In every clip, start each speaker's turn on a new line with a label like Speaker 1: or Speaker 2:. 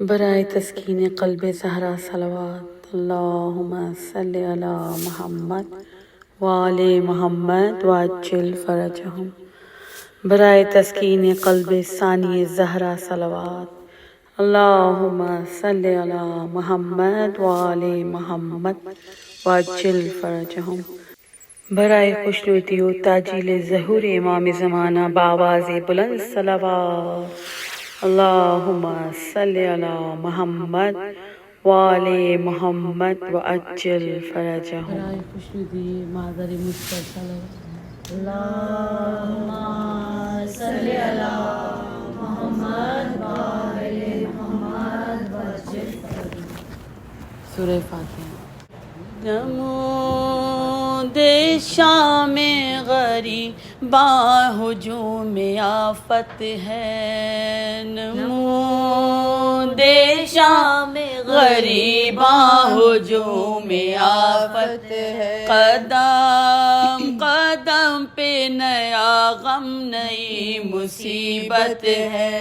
Speaker 1: برائے تسکین قلب زہرا صلوات اللہم صلی علی محمد وآل محمد وعجل فرجہم۔ برائے تسکین قلب ثانی زہرا صلوات اللہم صلی علی محمد وآل محمد وعجل فرجہم۔ برائے خوشنودی و تعجیل ظہور امام زمانہ بآواز بلند صلوات اللہم صلی علی محمد وآل محمد وعجل فرجہم۔ برائے خوشنودی مادر مجتبی صلوات اللہم صلی علی محمد وآل محمد وعجل فرجہم۔ سورہ فاتحہ۔ نمود شام غریباں ہجوم آفت ہے، نمود شام غریباں ہجوم آفت ہے، قدم قدم پہ نیا غم نئی مصیبت ہے،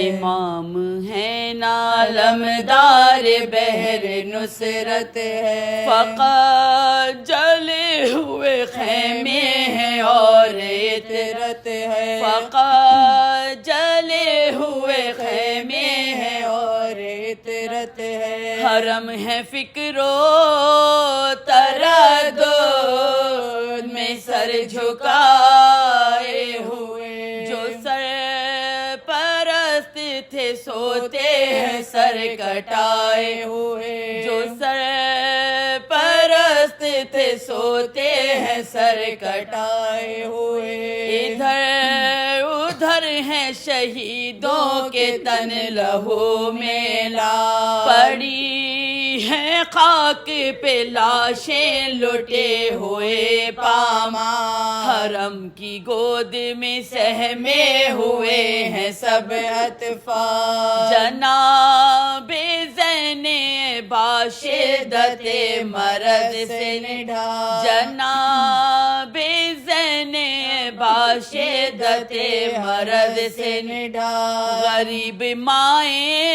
Speaker 1: امام ہے نالمدار بہر نصرت ہے، فقط جلے ہوئے خیمے ہیں اور عطرت ہے، فقط جلے ہوئے خیمے ہیں اور عطرت ہے، حرم ہے فکر و تردد میں سر جھکائے ہوئے، جو سر پرست تھے سوتے ہیں سر کٹائے ہوئے، جو سر پرست تھے سوتے ہیں سر کٹائے ہوئے، ادھر ادھر ہیں شہیدوں کے تن لہو میں لا پڑی ہیں، خاک پہ لاشیں لٹے ہوئے پامال، حرم کی گود میں سہمے ہوئے ہیں سب اطفال، جناب زینب باشدت مرض سے نڈھال، جناب زینب باشدت مرض سے نڈھال، غریب مائیں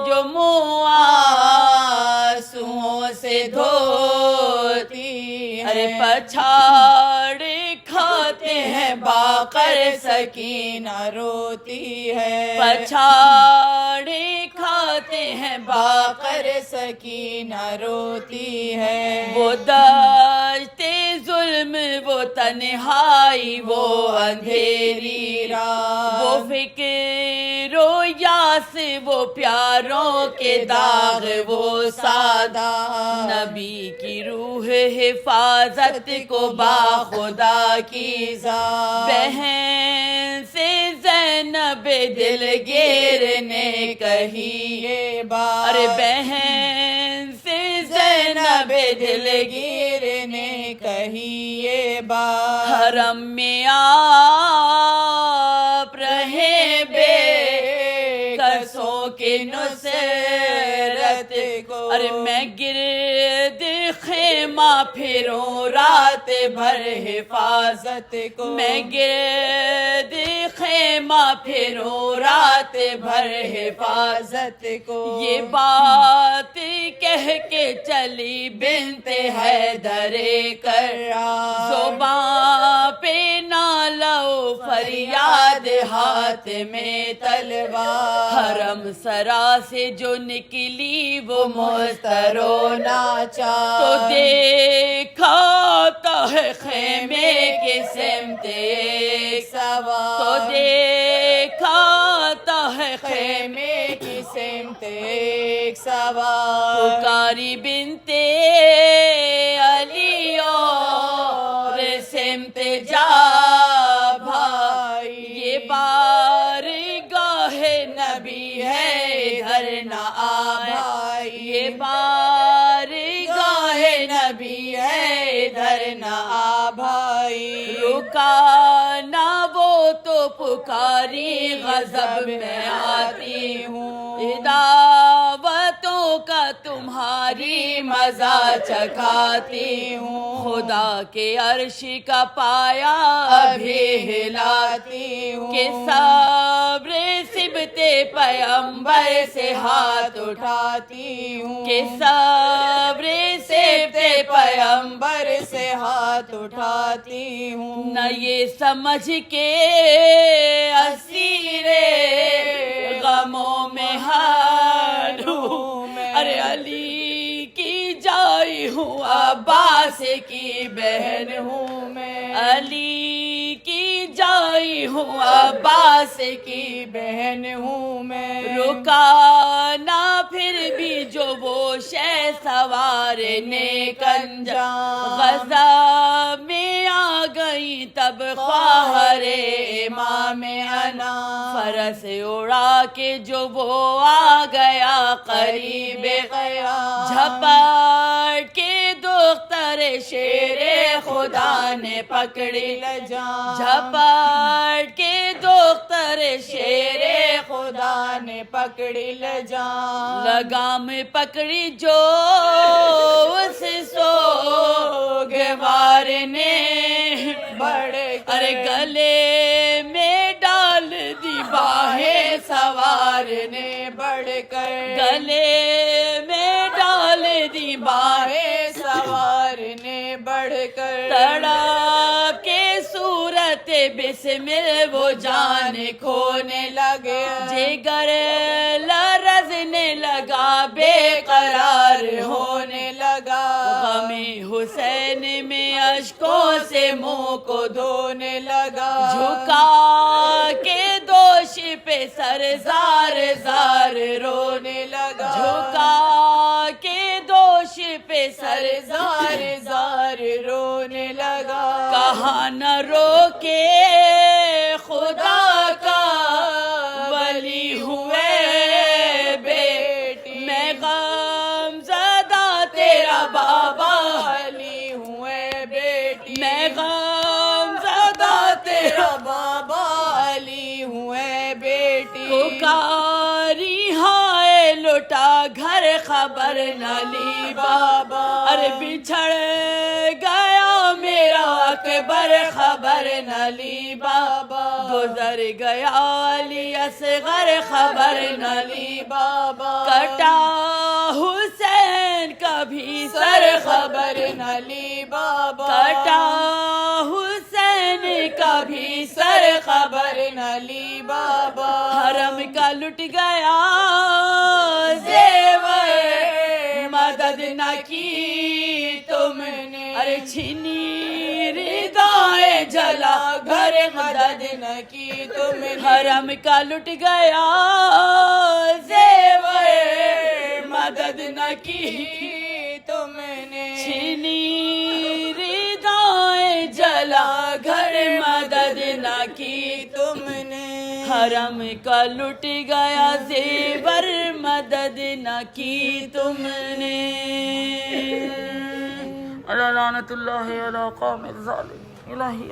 Speaker 1: جو منہ آنسوؤں سے دھوتی، ارے پچھاڑ کھاتے ہیں باقر سکینہ روتی ہے، پچھاڑ کھاتے ہیں باقر سکینہ روتی ہے، وہ دشت ظلم وہ تنہائی وہ اندھیری رات، وہ فکر و یاس وہ پیاروں کے داغ وہ سادہ، نبی کی روح حفاظت کو باخدا کی ذات، بہن سے زینب دلگیر نے کہی یہ بات، ارے بہن سے زینب دلگیر نے کہی یہ بات، حرم میں آپ رہے بے کسوں کے نصرت کو، ارے میں گرد خیمہ پھروں رات بھر حفاظت کو، میں گرد خیمہ پھروں رات بھر حفاظت کو، یہ بات کہہ کے چلی بنت حیدر کرار، زباں پہ نالہ و فریاد ہاتھ میں تلوار، حرم سرا سے جو نکلی وہ مضطر و ناچار، تو دیکھا تا ہے خیمے کے سمت ایک سوار، تو دیکھا تا ہے خیمے کی سمت ایک سوار، پکاری بنت علی اور سمت جا بھائی، یہ بارگاہ نبی ہے ادھر نہ آ بھائی، یہ بارگاہ نبی ہے ادھر نہ آ بھائی، رکا نہ وہ تو پکاری غضب میں آتی ہوں، دعوتوں کا تمہارا تمہاری مزہ چکھاتی ہوں، خدا کے عرش کا پایا ابھی ہلاتی ہوں، کہ صبر صبت پیغمبر سے ہاتھ اٹھاتی ہوں، کہ صبر صبت پیغمبر سے ہاتھ اٹھاتی ہوں، نہ یہ سمجھ کے اسیر غموں میں ہوں، ارے علی کی جائی ہوں، عباس کی بہن ہوں میں، علی کی جائی ہوں، عباس کی بہن ہوں میں، رکا نہ پھر بھی جو وہ شہ سوارنے کنجا، غضب میں آ گئی تب خواہر امام انا، فرس اڑا کے جو وہ آ گیا قریب گیا، جھپٹ کے دختر شیر خدا نے پکڑی لجا، جھپٹ کے دختر شیر خدا نے پکڑی لجا، لگام پکڑی جو اس سوگوار نے، ارے گلے میں ڈال دی باہیں سوار نے بڑھ کر، گلے میں ڈال دی باہیں سوار نے بڑھ کر، تڑپ کے صورت بسمل وہ جان کھونے لگے، جگر لرزنے لگا بے قرار ہونے لگا، غم حسین میں اشکوں سے منہ کو دھونے لگا، جھکا کے دوش پہ سر زار زار رونے لگا، جھکا کے دوش پہ سر زار زار رونے لگا، کہا نہ روکے خدا کا ولی ہوئے بیٹی، میں غم زدہ تیرا بابا علی ہوئے بیٹی، میں غم زدہ تیرا بابا علی ہوئے بیٹی، پکاری ہائے لٹا گھر خبر نہ لی بابا، ارے بچھڑ گیا میرا اکبر خبر نہ لی بابا، گزر گیا علی اصغر خبر نہ لی بابا، کٹا حسین کا بھی سر خبر نہ لی بابا، کٹا حسین کا بھی سر خبر نہ لی بابا، حرم کا لٹ گیا زیور مدد نہ کی تم نے، ارے چھینی ردائیں جلا گھر مدد نہ کی تم نے، حرم کا لٹ گیا زیور مدد نہ کی تم نے، چھینی ردائیں جلا گھر مدد نہ کی تم نے، حرم کا لٹ گیا زیور مدد نہ کی تم نے، لعنت اللہ علی قوم الظالمین، الہی